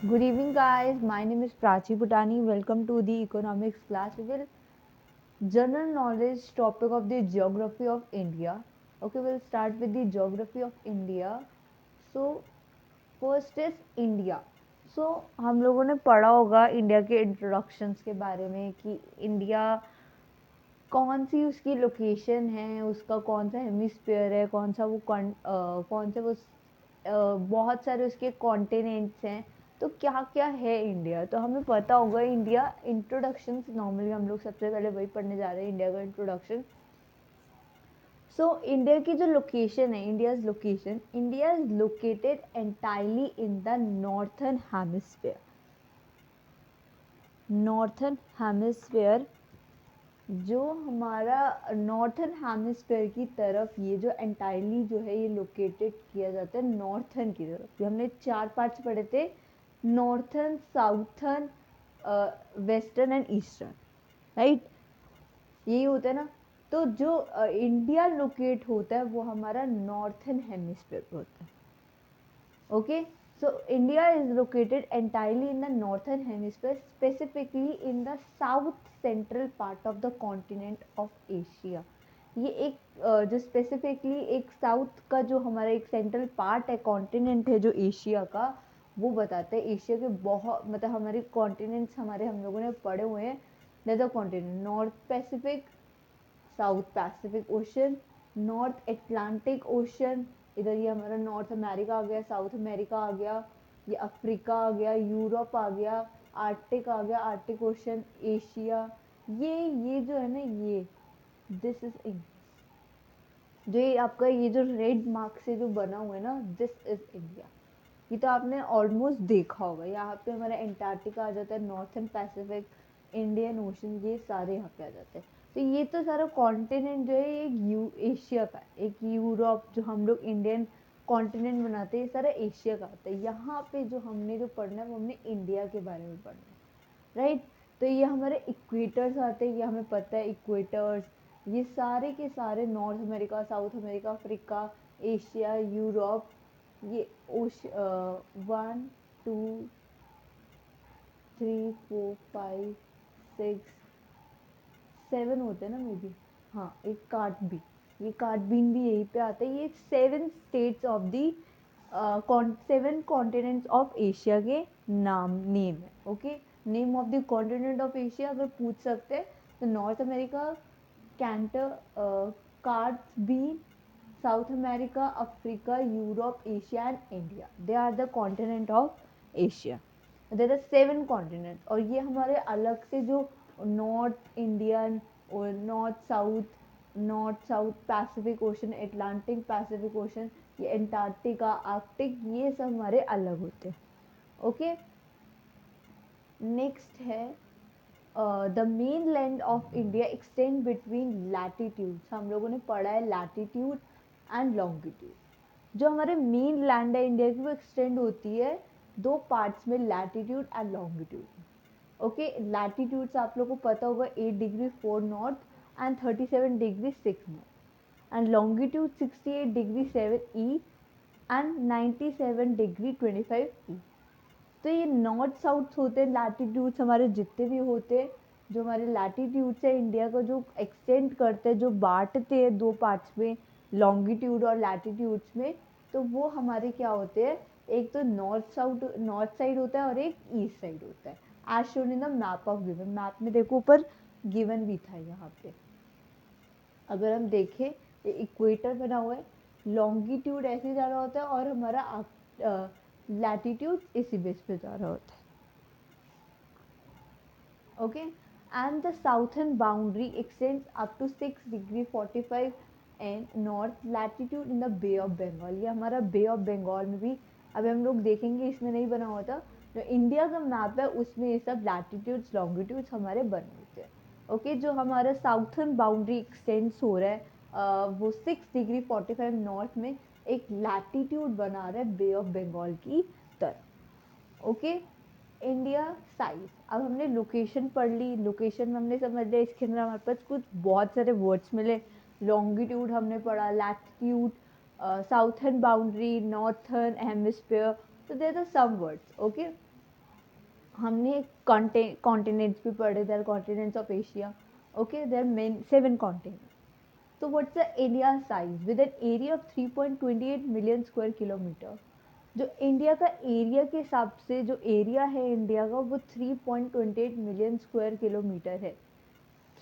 Good evening, guys. My name is Prachi Putani. Welcome to the economics class. We will general knowledge topic of the geography of India. Okay, we'll start with the geography of India. So, first is India. So, हम लोगों ने पढ़ा होगा India के introductions के बारे में कि इंडिया कौन सी उसकी लोकेशन है, उसका कौन सा हेमिस्फीयर है, कौन से वो बहुत सारे उसके कॉन्टिनेंट्स हैं। तो क्या क्या है इंडिया, तो हमें पता होगा इंडिया इंट्रोडक्शन। नॉर्मली हम लोग सबसे पहले वही पढ़ने जा रहे हैं, इंडिया का इंट्रोडक्शन। सो इंडिया की जो लोकेशन है, India is located entirely in the northern hemisphere. जो हमारा नॉर्थन हेमिस्फेयर की तरफ, ये जो एंटायरली जो है ये लोकेटेड किया जाता है नॉर्थन की तरफ। ये हमने 4 पार्ट्स पढ़े थे, northern, southern, western and eastern, right? यही होता है ना। तो जो इंडिया लोकेट होता है वो हमारा नॉर्थन हेमिस्फेयर पे होता है। Okay, so India is located entirely in the northern hemisphere, specifically in the south central part of the continent of Asia. ये एक जो स्पेसिफिकली एक साउथ का जो हमारा एक सेंट्रल पार्ट है, कॉन्टिनेंट है जो एशिया का, वो बताते हैं एशिया के बहुत, मतलब हमारे कॉन्टिनेंट्स हमारे हम लोगों ने पढ़े हुए हैं। Nether continent, north Pacific, south Pacific Ocean, north Atlantic Ocean, इधर ये हमारा नॉर्थ अमेरिका आ गया, साउथ अमेरिका आ गया, ये अफ्रीका आ गया, यूरोप आ गया, आर्टिक आ गया, आर्टिक ओशन, एशिया। ये जो है ना, ये दिस इज इंडिया। जो ये आपका ये जो रेड मार्क से जो बना हुआ है ना, दिस इज इंडिया। ये तो आपने ऑलमोस्ट देखा होगा। यहाँ पे हमारा एंटार्क्टिका आ जाता है, नॉर्थन पैसिफिक, इंडियन ओशन, ये सारे यहाँ पे आ जाते हैं। तो ये तो सारा कॉन्टिनेंट जो है ये एशिया का है। एक यूरोप जो हम लोग इंडियन कॉन्टिनेंट बनाते हैं, ये सारा एशिया का आता है। यहाँ पे जो हमने जो पढ़ना है वो हमने इंडिया के बारे में पढ़ना है, राइट? तो ये हमारे इक्वेटर्स आते हैं, ये हमें पता है इक्वेटर्स। ये सारे के सारे North America, South America, Africa, Asia, Europe, ये one, two, three, four, five, six, seven होते हैं ना मे बी। हाँ, एक कार्टबीन, ये कार्टबीन भी यहीं पे आता है। ये seven states of the seven continents of Asia के नेम है। Okay, name of the continent of Asia अगर पूछ सकते हैं तो नॉर्थ अमेरिका, कैंटर, कार्टबीन, South America, Africa, Europe, Asia and India, they are the continent of Asia. There are seven continent, और ये हमारे अलग से जो नॉर्थ इंडियन और North South Pacific Ocean, Atlantic Pacific Ocean, ये एंटार्क्टिका, आर्कटिक, ये सब हमारे अलग होते हैं। ओके, नेक्स्ट है the main land of India extend between latitudes. हम लोगों ने पढ़ा है लैटिट्यूड एंड लॉन्गिट्यूड। जो हमारे मेन लैंड है इंडिया की, वो एक्सटेंड होती है दो पार्ट्स में, latitude and longitude. Okay, latitudes आप लोगों को पता होगा 8 degree 4 north and 37 degree 6 north, and longitude 68 degree 7 E and 97 degree 25 ई। तो ये नॉर्थ साउथ होते हैं लैटिट्यूड्स हमारे जितने भी होते हैं। जो हमारे लैटिट्यूड्स है इंडिया को जो एक्सटेंड करते हैं, जो बांटते हैं दो पार्ट्स में, लॉन्गिट्यूड और लैटिट्यूड्स में, तो वो हमारे क्या होते हैं, एक तो नॉर्थ साइड होता है और एक ईस्ट साइड होता है, as shown in the map of given. Map में देखो ऊपर गिवन भी था यहाँ पे। अगर हम देखें, ये इक्वेटर बना हुआ है, लॉन्गिट्यूड ऐसे जा रहा होता है और हमारा लैटिट्यूड इसी बेस पे जा रहा होता है। Okay, and the southern boundary extends up to 6 degree 45 and north latitude in the Bay of Bengal। ये हमारा बे ऑफ बंगाल में भी अभी हम लोग देखेंगे, इसमें नहीं बना हुआ था। जो इंडिया का मैप है उसमें ये सब लैटिट्यूड्स लॉन्गिट्यूड्स हमारे बने होते हैं। ओके, जो हमारा साउथर्न बाउंड्री एक्सटेंड्स हो रहा है वो 6 डिग्री 45 नॉर्थ में एक लैटिट्यूड बना रहा है बे ऑफ बंगाल की तरफ। ओके, इंडिया साइज, अब हमने लोकेशन पढ़ ली, लोकेशन में हमने समझ लिया, इसके अंदर हमारे पास कुछ बहुत सारे वर्ड्स मिले। लॉन्गिट्यूड हमने पढ़ा, latitude, southern boundary, northern hemisphere, तो there are some words. Okay, हमने कॉन्टिनेंट्स भी पढ़े, there continents of Asia, okay, there main 7 continents. So what's the India size with an area of 3.28 million square kilometer? जो India का area के हिसाब से जो एरिया है इंडिया का वो 3.28 मिलियन स्क्वायर किलोमीटर है.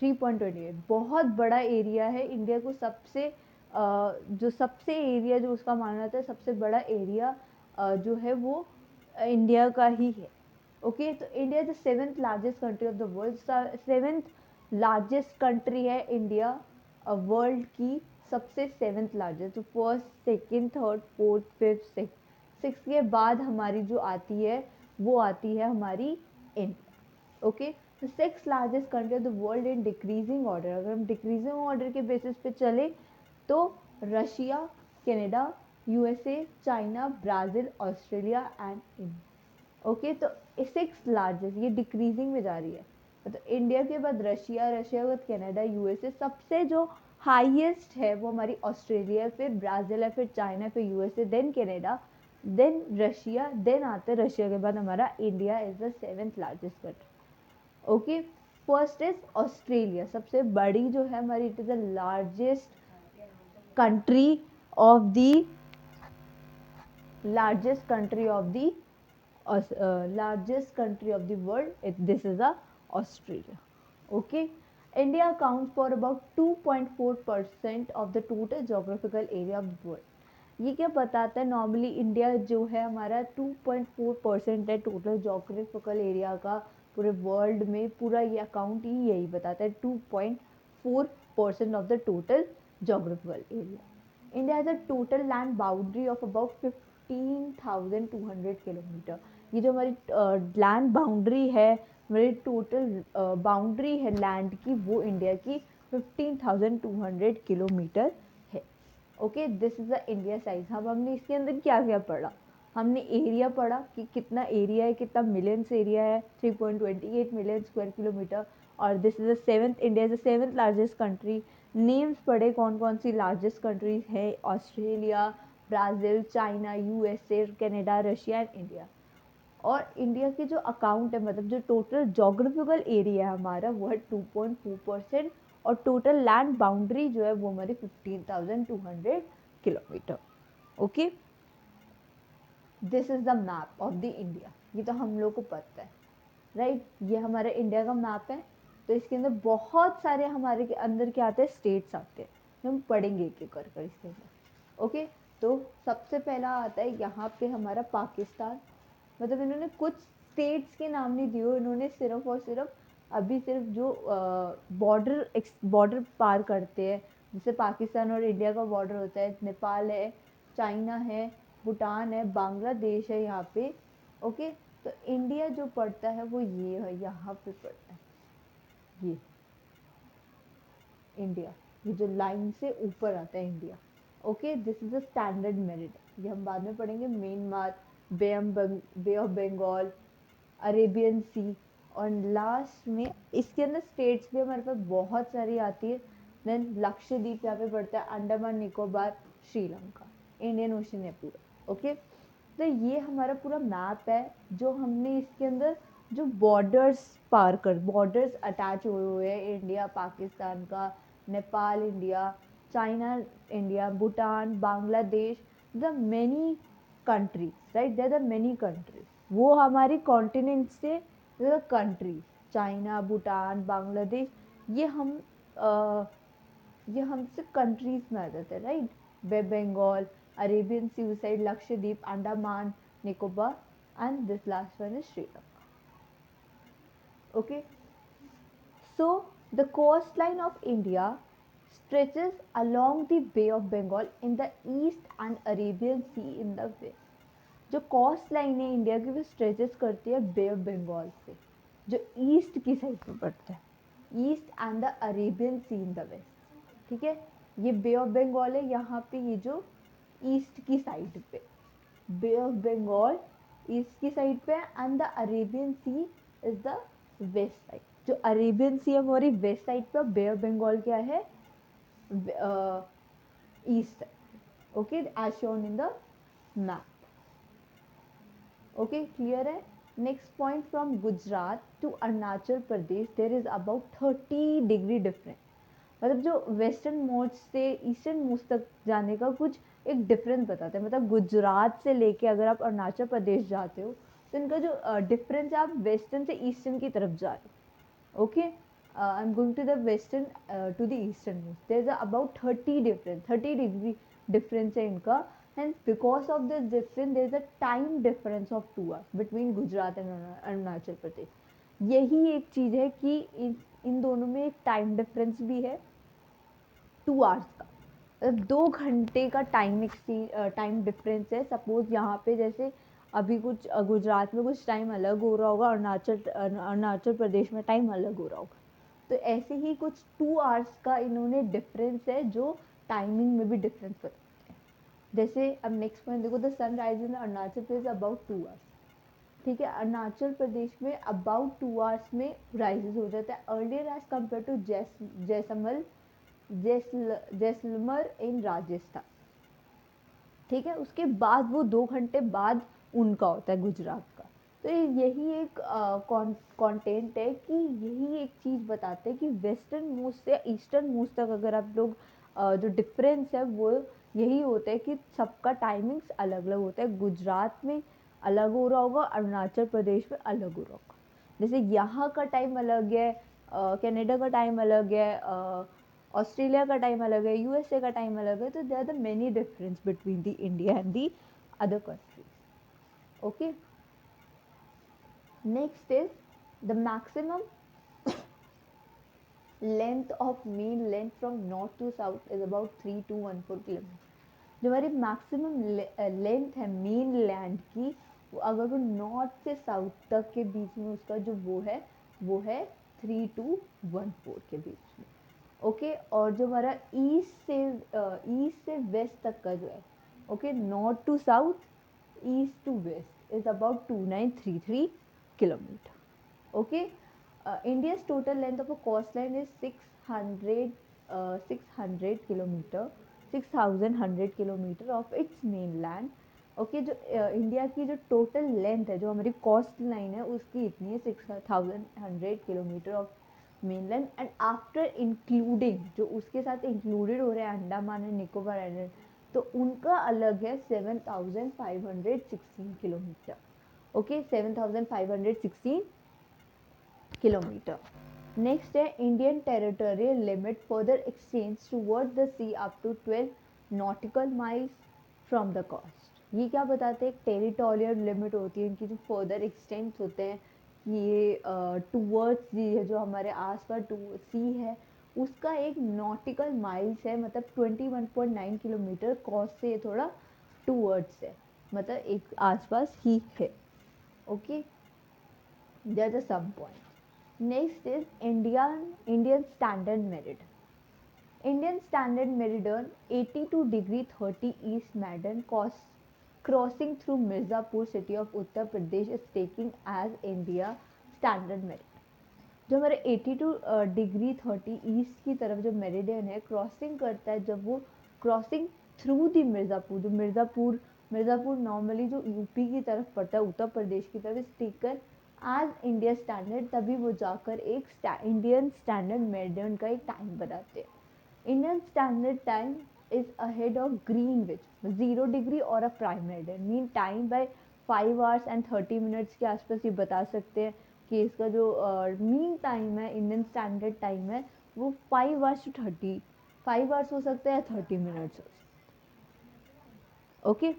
3.28 बहुत बड़ा एरिया है. इंडिया को सबसे जो सबसे एरिया जो उसका माना जाता है सबसे बड़ा एरिया जो है वो इंडिया का ही है. ओके, तो India is the 7th largest country of the world. 7th largest country है इंडिया वर्ल्ड की सबसे 7th लार्जेस्ट. तो first, second, third, fourth, fifth, six के बाद हमारी जो आती है वो आती है हमारी India. Okay, the 6th largest country of the world in decreasing order. अगर हम डिक्रीजिंग ऑर्डर के बेसिस पे चले तो Russia, Canada, USA, China, Brazil, Australia and India. Okay, तो 6th लार्जेस्ट ये डिक्रीजिंग में जा रही है. तो इंडिया के बाद रशिया, रशिया के बाद कनाडा, यूएसए, सबसे जो हाईएस्ट है वो हमारी ऑस्ट्रेलिया, फिर ब्राज़ील है, फिर चाइना, फिर USA, then Canada, then Russia, then आते हैं रशिया के बाद हमारा India is the 7th largest country. Okay, first is Australia, सबसे बड़ी जो है हमारी, it is the largest country of the largest country of the largest country of the world. This is a Australia. Okay, India accounts for about 2.4% of the total geographical area of the world. ये क्या बताता है, normally India जो है हमारा 2.4% है total geographical area का पूरे वर्ल्ड में. पूरा ये अकाउंट ही यही बताता है 2.4% of the total geographical area. India has a total land boundary of about 15,200 kilometre. ये जो हमारी लैंड बाउंड्री है, हमारी टोटल बाउंड्री है लैंड की, वो इंडिया की 15,200 किलोमीटर है. Okay, this is the India size. अब हमने इसके अंदर क्या क्या पढ़ा? हमने एरिया पढ़ा कि कितना एरिया है, कितना मिलियंस एरिया है, 3.28 मिलियन स्क्वायर किलोमीटर. और this is the 7th, India is the 7th largest country. Names पढ़े कौन कौन सी लार्जेस्ट कंट्रीज है, Australia, Brazil, China, USA, Canada, Russia and India. और इंडिया की जो अकाउंट है, मतलब जो टोटल जोग्राफिकल एरिया है हमारा, वो है 2.4%. और टोटल लैंड बाउंड्री जो है वो हमारी 15,200 kilometre. Okay, this is the map of the India. ये तो हम लोग को पता है, राइट? ये हमारा इंडिया का मैप है. तो इसके अंदर बहुत सारे हमारे के अंदर क्या आते हैं, स्टेट्स आते हैं. हम पढ़ेंगे एक एक कर इसके अंदर. ओके, तो सबसे पहला आता है यहाँ पे हमारा पाकिस्तान. मतलब इन्होंने कुछ स्टेट्स के नाम नहीं दिए, इन्होंने सिर्फ और सिर्फ अभी सिर्फ जो बॉर्डर पार करते हैं, जैसे पाकिस्तान और इंडिया का बॉर्डर होता है, नेपाल है, चाइना है, भूटान है, बांग्लादेश है यहाँ पे. ओके, तो इंडिया जो पड़ता है वो ये है, यहाँ पे पड़ता है ये इंडिया. ये जो लाइन से ऊपर आता है India. Okay, this is a standard merit. ये हम बाद में पढ़ेंगे. Myanmar, bay of Bengal, Arabian sea, और लास्ट में इसके अंदर स्टेट्स भी हमारे पास बहुत सारी आती है. देन लक्षद्वीप यहाँ पे पड़ता है, अंडमान निकोबार, श्रीलंका, इंडियन ओशन है पूरा. ओके, तो ये हमारा पूरा मैप है जो हमने इसके अंदर जो बॉर्डर्स अटैच हुए हुए हैं, इंडिया पाकिस्तान का, Nepal India, China India, Bhutan, Bangladesh, the many countries, right? There are many countries. वो हमारी कॉन्टिनेंट से कंट्रीज, चाइना, भूटान, बांग्लादेश, ये हम ये हमसे कंट्रीज में आ जाते हैं, right? Bengal, Arabian Sea side, Lakshadweep, Andaman Nicobar, and this last one is Sri Lanka. Okay, so the coastline of India stretches along the Bay of Bengal in the east and Arabian Sea in the west. जो coast line है India की वो stretches करती है बे of Bengal से, जो east की side पे पड़ता है, east and the Arabian Sea in the west. ठीक है, ये बे ऑफ बंगाल है यहाँ पे, ये जो ईस्ट की साइड पे बे ऑफ बंगाल ईस्ट की साइड पे, and the Arabian Sea is the west side. जो अरेबियन सी है हमारी वेस्ट साइड पे, बे ऑफ बंगाल क्या है, east side. Okay, as shown in the map. Okay, clear है? Next point, from Gujarat to Arunachal Pradesh there is about 30 degree difference. मतलब जो western most से ईस्टर्न मोस्ट तक जाने का कुछ एक डिफरेंस बताते हैं। मतलब गुजरात से लेके अगर आप अरुणाचल प्रदेश जाते हो तो इनका जो डिफरेंस है, आप वेस्टर्न से ईस्टर्न की तरफ जा रहे हो। Okay, I am going to the western to the eastern most, there is about 30 degree difference है इनका। Hence, because of this difference, there is a time difference of 2 hours between Gujarat and Arunachal Pradesh. यही एक चीज़ है कि इन दोनों में एक time difference भी है 2 आवर्स का। 2 घंटे का टाइम डिफरेंस है। सपोज यहाँ पे जैसे अभी कुछ गुजरात में कुछ टाइम अलग हो रहा होगा, अरुणाचल प्रदेश में टाइम अलग हो रहा होगा। तो ऐसे ही कुछ 2 आवर्स का इन्होंने डिफरेंस है जो टाइमिंग में भी डिफरेंस बताते हैं। जैसे अब नेक्स्ट पॉइंट देखो, the sun rise in Arunachal Pradesh about 2 hours. ठीक है, अरुणाचल प्रदेश में अबाउट 2 आवर्स में राइजेस हो जाता है, अर्लियर एज कम्पेयर टू जैसमल जैसलमेर इन राजस्थान। ठीक है, उसके बाद वो 2 घंटे बाद उनका होता है गुजरात का। तो यही एक कंटेंट है कि यही एक चीज़ बताते हैं कि वेस्टर्न मोस्ट से ईस्टर्न मोस्ट तक अगर आप लोग जो डिफरेंस है वो यही होता है कि सबका टाइमिंग्स अलग अलग होता है। गुजरात में अलग हो रहा होगा, अरुणाचल प्रदेश में अलग हो रहा होगा। जैसे यहाँ का टाइम अलग है, कनाडा का टाइम अलग है, ऑस्ट्रेलिया का टाइम अलग है, यूएसए का टाइम अलग है। तो there are the many difference between the India and the other countries. Okay, next is the maximum length of mean length from north to south is about 3214 kilometre. जो हमारी maximum length है mean land की, अगर वो north से south तक के बीच में उसका जो वो है 3214 के बीच में। ओके, और जो हमारा ईस्ट से वेस्ट तक का जो है, okay, north to south, east to west is about 2933 kilometre. Okay, India's total length of a coast line is 600 kilometre, 6100 kilometre of its main land. Okay, जो इंडिया की जो टोटल लेंथ है, जो हमारी कोस्ट लाइन है, उसकी इतनी है 6100 kilometre of mainland. And after including, जो उसके साथ इंक्लूडेड हो रहे हैं अंडमान एंड निकोबार आइलैंड, तो उनका अलग है 7516 किलोमीटर। Okay, 7516 kilometre. नेक्स्ट है Indian territorial limit further extends toward the sea up to 12 nautical miles from the coast. ये क्या बताते हैं, टेरिटोरियल लिमिट होती है इनकी जो फर्दर एक्सटेंड्स होते हैं, ये टूवर्ड्स ये जो हमारे आसपास सी है उसका एक नॉटिकल माइल्स है, मतलब 21.9 किलोमीटर। कोस्ट से ये थोड़ा टूवर्ड्स है, मतलब एक आसपास ही है। Okay, that is some point. Next is Indian Standard Meridian. Indian Standard Meridian 82 degree 30 East Meridian crossing through Mirzapur city of Uttar Pradesh is taking as India Standard Meridian। जो हमारे 82 डिग्री 30 ईस्ट की तरफ जो meridian है crossing करता है, जब वो क्रॉसिंग थ्रू दी मिर्ज़ापुर, जो मिर्ज़ापुर नॉर्मली जो यूपी की तरफ पड़ता है, उत्तर प्रदेश की तरफ, इस टेकन एज इंडिया स्टैंडर्ड, तभी वो जाकर एक इंडियन स्टैंडर्ड मेरिडियन का एक टाइम बनाते हैं। Indian Standard Time is ahead of Greenwich 0 degree और a prime meridian. Mean time by 5 hours and 30 minutes के आसपास ये बता सकते हैं कि इसका जो मीन टाइम है, इंडियन स्टैंडर्ड टाइम है, वो 5 आवर्स टू 5 आवर्स हो सकता है या 30 मिनट्स हो सकता है। Okay,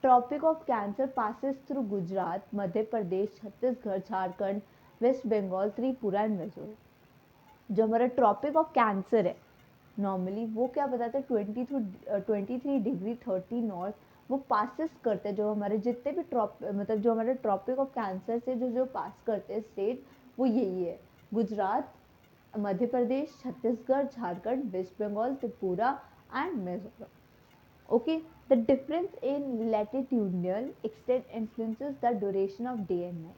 Tropic of Cancer passes through Gujarat, Madhya Pradesh, Chhattisgarh, Jharkhand, waste Bengal, Tripura and Mizoram. जो हमारा ट्रॉपिक ऑफ कैंसर है नॉर्मली वो क्या बताता है, 23 डिग्री 30 नॉर्थ वो पासिस करते हैं। जो हमारे जितने भी मतलब जो हमारे ट्रॉपिक ऑफ कैंसर से जो जो पास करते हैं स्टेट, वो यही है, Gujarat, Madhya Pradesh, Chhattisgarh, Jharkhand, waste Bengal, Tripura and Mizoram. Okay, the difference in latitudinal extent influences the duration of day and night.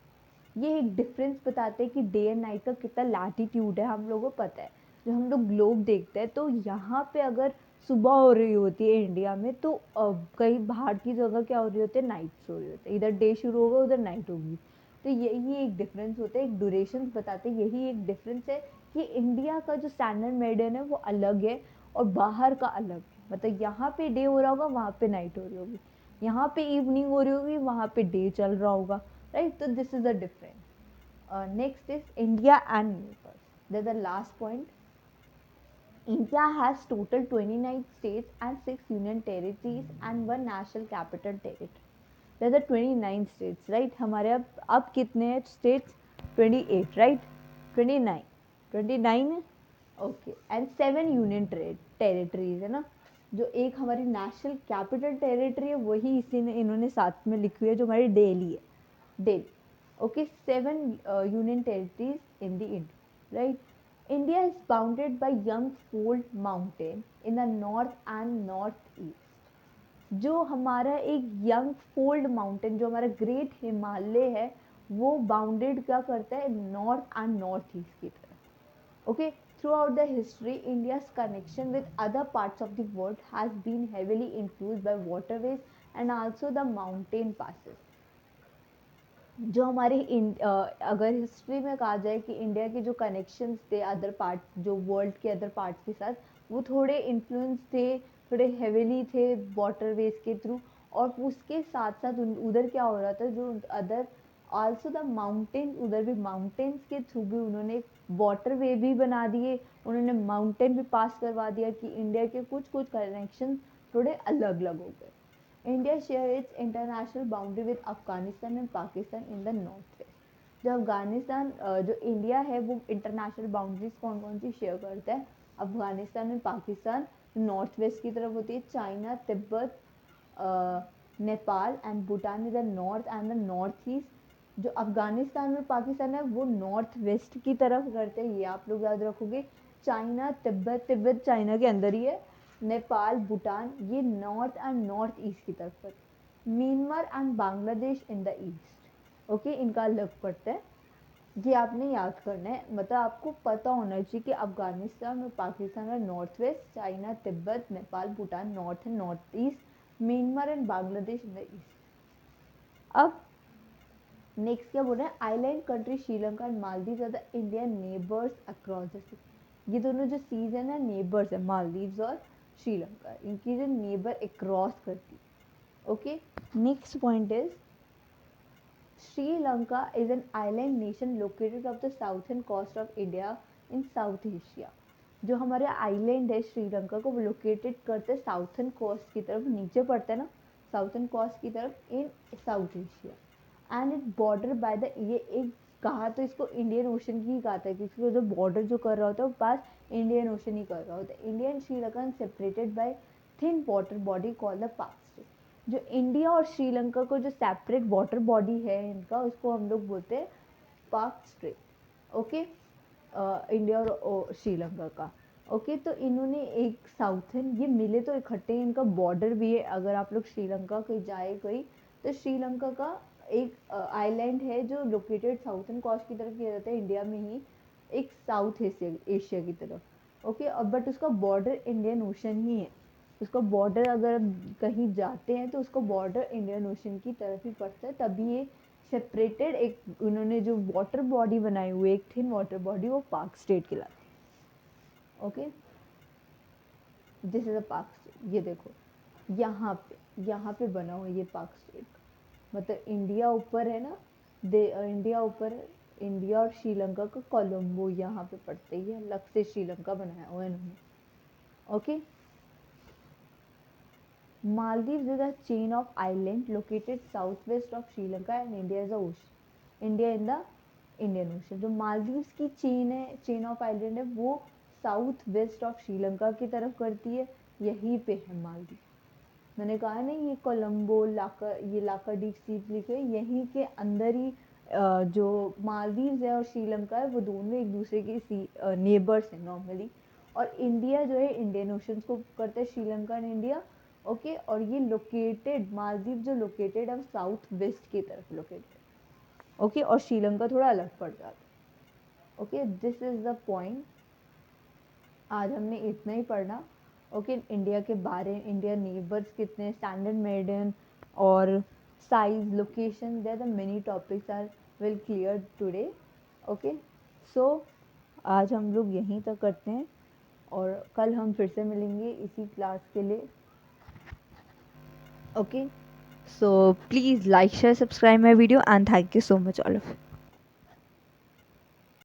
ये एक डिफरेंस बताते हैं कि डे एंड नाइट का कितना लैटिट्यूड है, हम लोगों को पता है। जब हम लोग ग्लोब देखते हैं तो यहाँ पे अगर सुबह हो रही होती है इंडिया में, तो कहीं बाहर की जगह क्या हो रही होती है, नाइट्स हो रही होती है, इधर डे शुरू होगा उधर नाइट होगी। तो यही एक डिफरेंस होता है, एक ड्यूरेशन बताते हैं, यही एक डिफरेंस है कि इंडिया का जो स्टैंडर्ड मेडियन है वो अलग है और बाहर का अलग है। मतलब यहाँ पे डे हो रहा होगा, वहाँ पे नाइट हो रही होगी, यहाँ पे इवनिंग हो रही होगी, वहाँ पे डे चल रहा होगा, राइट। तो this is the difference. Next is India and neighbours, that the last point. India has total 29 states and 6 union territories and one national capital territory. There are 29 states, right? हमारे अब कितने हैं states? 28, right? 29, 29 है, okay. And 7 union territories है ना, जो एक हमारी नेशनल कैपिटल टेरिटरी है वही इसी ने इन्होंने साथ में लिखी हुई है, जो हमारी दिल्ली है, Delhi, okay. 7 union territories in the India, right? India is bounded by Youngfold Mountain in the north and northeast. जो हमारा एक यंग फोल्ड माउंटेन, जो हमारा ग्रेट हिमालय है, वो बाउंडेड क्या करता है, नॉर्थ एंड नॉर्थ ईस्ट की तरफ, okay. Throughout the history, India's connection with other parts of the world has been heavily influenced by waterways and also the mountain passes. जो हमारे अगर हिस्ट्री में कहा जाए कि इंडिया के जो कनेक्शंस थे अदर पार्ट, जो वर्ल्ड के अदर पार्ट्स के साथ, वो थोड़े इन्फ्लुएंस थे, थोड़े हेविली थे वाटरवेज के थ्रू। और उसके साथ साथ उधर क्या हो रहा था, जो अदर आल्सो द माउंटेन, उधर भी माउंटेन्स के थ्रू भी उन्होंने वाटरवे भी बना दिए, उन्होंने माउंटेन भी पास करवा दिया कि इंडिया के कुछ कुछ कनेक्शन थोड़े अलग अलग हो गए। India shares its international boundary with Afghanistan and Pakistan in the northwest. जो अफगानिस्तान जो इंडिया है वो इंटरनेशनल बाउंड्रीज कौन कौन सी शेयर करता है, अफगानिस्तान और पाकिस्तान नॉर्थ वेस्ट की तरफ होती है, China, Tibet, Nepal and Bhutan is the north and the north east. जो अफगानिस्तान और पाकिस्तान है वो नॉर्थ वेस्ट की तरफ करते हैं, ये आप लोग याद रखोगे। चाइना, तिब्बत, तिब्बत चाइना के अंदर ही है, नेपाल, भूटान ये नॉर्थ एंड नॉर्थ ईस्ट की तरफ पर, Myanmar and Bangladesh in the east, okay, इनका अलग पड़ता है। ये आपने याद करना है, मतलब आपको पता होना चाहिए कि अफगानिस्तान और पाकिस्तान है north west, China, Tibet, Nepal, Bhutan north and north east, Myanmar and Bangladesh in the east. अब नेक्स्ट क्या बोल रहे हैं, island country Sri Lanka and Maldives are the Indian neighbours across the sea. ये दोनों जो सीज है ना, नेबर्स है, मालदीव्स और श्रीलंका, इनकी जो नेबर अक्रॉस करती है, okay. Next point is Sri Lanka is an island nation located off the southern coast of India in South Asia. जो हमारे आइलैंड है श्रीलंका को वो लोकेटेड करते हैं साउथर्न कोस्ट की तरफ, नीचे पड़ता है ना साउथर्न कोस्ट की तरफ in South Asia. And it border by the, ये एक कहा तो इसको इंडियन ओशन की ही कहा था, क्योंकि जो बॉर्डर जो कर रहा होता है वो पास इंडियन ओशन ही कर रहा होता है। India and Sri Lanka separated by thin water body called the पाक स्ट्रेट। जो इंडिया और श्रीलंका को जो सेपरेट वाटर बॉडी है इनका, उसको हम लोग बोलते हैं पाक स्ट्रेट, ओके। इंडिया और श्रीलंका का, ओके। तो इन्होंने एक साउथर्न, ये मिले तो इकट्ठे, इनका बॉर्डर भी है। अगर आप लोग श्रीलंका कहीं जाए कोई, तो श्रीलंका का एक आइलैंड है जो लोकेटेड साउथर्न कोस्ट की तरफ किया जाता है इंडिया में ही, एक साउथ एशिया की तरफ, ओके। और बट उसका बॉर्डर इंडियन ओशन ही है, उसका बॉर्डर अगर कहीं जाते हैं तो उसका बॉर्डर इंडियन ओशन की तरफ ही पड़ता है, तभी ये सेपरेटेड एक उन्होंने जो वाटर बॉडी बनाई हुई है, एक थिन वाटर बॉडी, वो पाक स्टेट कहलाती है, ओके। दिस इज अ पाक स्टेट, ये देखो यहाँ पे बना हुआ ये पाक स्टेट, मतलब इंडिया ऊपर है ना, इंडिया ऊपर है, इंडिया और श्रीलंका का कोलंबो यहाँ पे पड़ते ही है, अलग से श्रीलंका बनाया हुआ है इन्होंने, okay. Maldives is a chain of islands located southwest of Sri Lanka and India is the ocean. India in the Indian Ocean. जो मालदीव्स की चेन है, चेन ऑफ आइलैंड है, वो साउथ वेस्ट ऑफ श्रीलंका की तरफ करती है, यहीं पे है मालदीव। मैंने कहा नहीं, ये कोलंबो ये लाकाडीप सीप लिखे यहीं के अंदर ही। जो मालदीव्स है और श्रीलंका है वो दोनों एक दूसरे के नेबर्स हैं नॉर्मली। और इंडिया जो है इंडियन ओशन को करता है, श्रीलंका एंड इंडिया, ओके। और ये लोकेटेड, मालदीव जो लोकेटेड है साउथ वेस्ट की तरफ लोकेटेड, ओके। और श्रीलंका थोड़ा अलग पड़ जाता है, okay. This is the point, आज हमने इतना ही पढ़ना। ओके, इंडिया के बारे, इंडिया नेबर्स कितने, स्टैंडर्ड मेरिडियन और size, location, there the many topics are will clear today. Okay, so आज हम लोग यहीं तक करते हैं और कल हम फिर से मिलेंगे इसी क्लास के लिए। Okay, so please like, share, subscribe my video and thank you so much all of you.